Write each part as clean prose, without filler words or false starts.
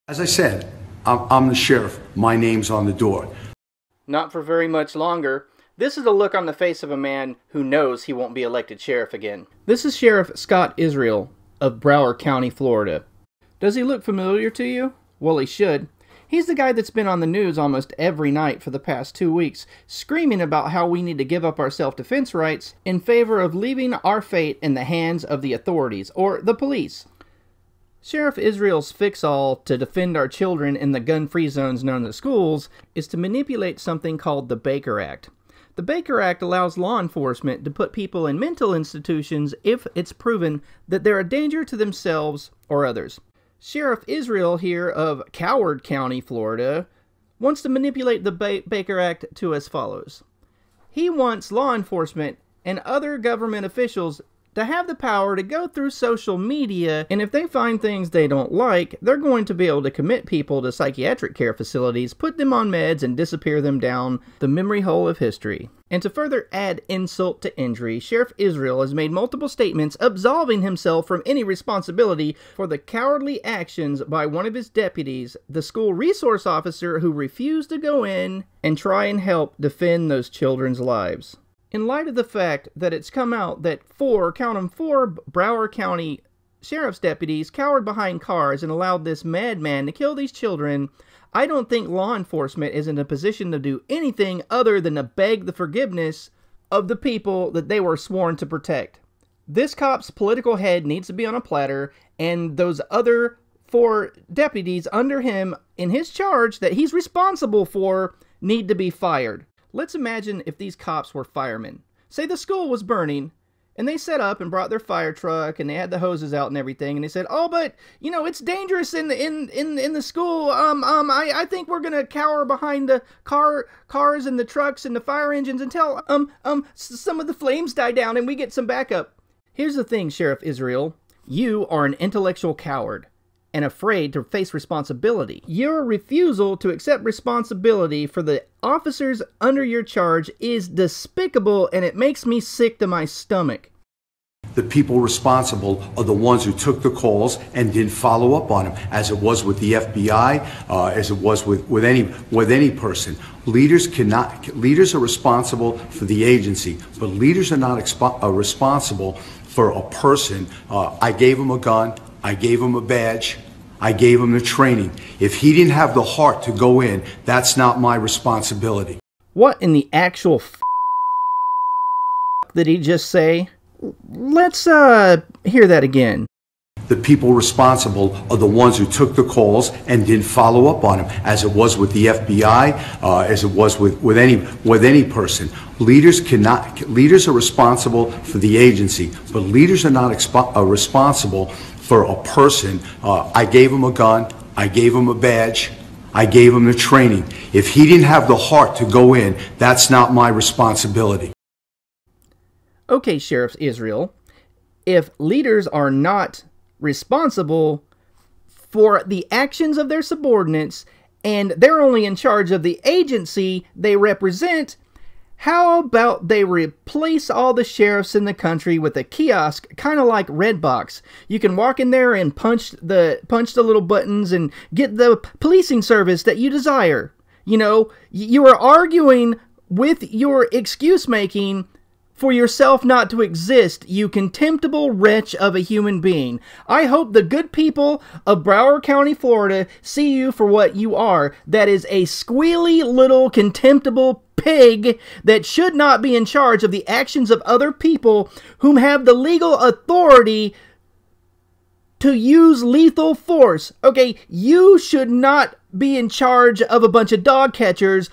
As I said, I'm the sheriff. My name's on the door. Not for very much longer. This is the look on the face of a man who knows he won't be elected sheriff again. This is Sheriff Scott Israel of Broward County, Florida. Does he look familiar to you? Well, he should. He's the guy that's been on the news almost every night for the past 2 weeks, screaming about how we need to give up our self-defense rights in favor of leaving our fate in the hands of the authorities, or the police. Sheriff Israel's fix-all to defend our children in the gun-free zones known as schools is to manipulate something called the Baker Act. The Baker Act allows law enforcement to put people in mental institutions if it's proven that they're a danger to themselves or others. Sheriff Israel here of Broward County, Florida, wants to manipulate the Baker Act to as follows. He wants law enforcement and other government officials to have the power to go through social media, and if they find things they don't like, they're going to be able to commit people to psychiatric care facilities, put them on meds, and disappear them down the memory hole of history. And to further add insult to injury, Sheriff Israel has made multiple statements absolving himself from any responsibility for the cowardly actions by one of his deputies, the school resource officer who refused to go in and try and help defend those children's lives. In light of the fact that it's come out that four Broward County Sheriff's deputies cowered behind cars and allowed this madman to kill these children, I don't think law enforcement is in a position to do anything other than to beg the forgiveness of the people that they were sworn to protect. This cop's political head needs to be on a platter, and those other 4 deputies under him in his charge that he's responsible for need to be fired. Let's imagine if these cops were firemen. Say the school was burning, and they set up and brought their fire truck, and they had the hoses out and everything, and they said, "Oh, but you know it's dangerous in the school. I think we're gonna cower behind the cars and the trucks and the fire engines until some of the flames die down and we get some backup." Here's the thing, Sheriff Israel, you are an intellectual coward and afraid to face responsibility. Your refusal to accept responsibility for the officers under your charge is despicable, and it makes me sick to my stomach. The people responsible are the ones who took the calls and didn't follow up on them, as it was with the FBI, as it was with any person. Leaders are responsible for the agency, but leaders are not responsible for a person. I gave him a gun. I gave him a badge. I gave him the training. If he didn't have the heart to go in, that's not my responsibility. What in the actual did he just say? Let's hear that again. The people responsible are the ones who took the calls and didn't follow up on them, as it was with the FBI, as it was with any person. Leaders are responsible for the agency, but leaders are not responsible for a person. I gave him a gun. I gave him a badge. I gave him the training. If he didn't have the heart to go in, that's not my responsibility. Okay, Sheriff Israel, if leaders are not responsible for the actions of their subordinates and they're only in charge of the agency they represent, how about they replace all the sheriffs in the country with a kiosk, kind of like Redbox? You can walk in there and punch the little buttons and get the policing service that you desire. You know, you are arguing with your excuse making for yourself not to exist, you contemptible wretch of a human being. I hope the good people of Broward County, Florida see you for what you are. That is a squealy little contemptible pig that should not be in charge of the actions of other people whom have the legal authority to use lethal force. Okay, you should not be in charge of a bunch of dog catchers,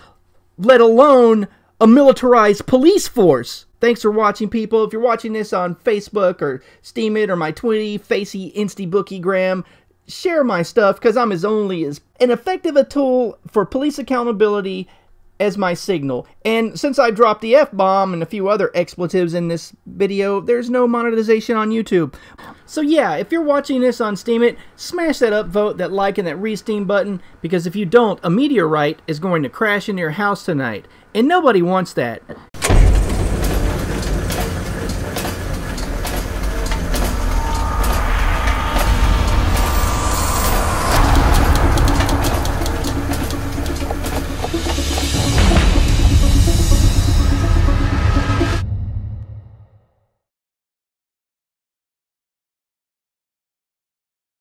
let alone a militarized police force. Thanks for watching, people. If you're watching this on Facebook or Steemit or my Twitty, Facey, Insty, Bookiegram, share my stuff because I'm as an effective a tool for police accountability as my signal. And since I dropped the F-bomb and a few other expletives in this video, there's no monetization on YouTube. So yeah, if you're watching this on Steemit, smash that upvote, that like, and that re-steam button, because if you don't, a meteorite is going to crash into your house tonight. And nobody wants that.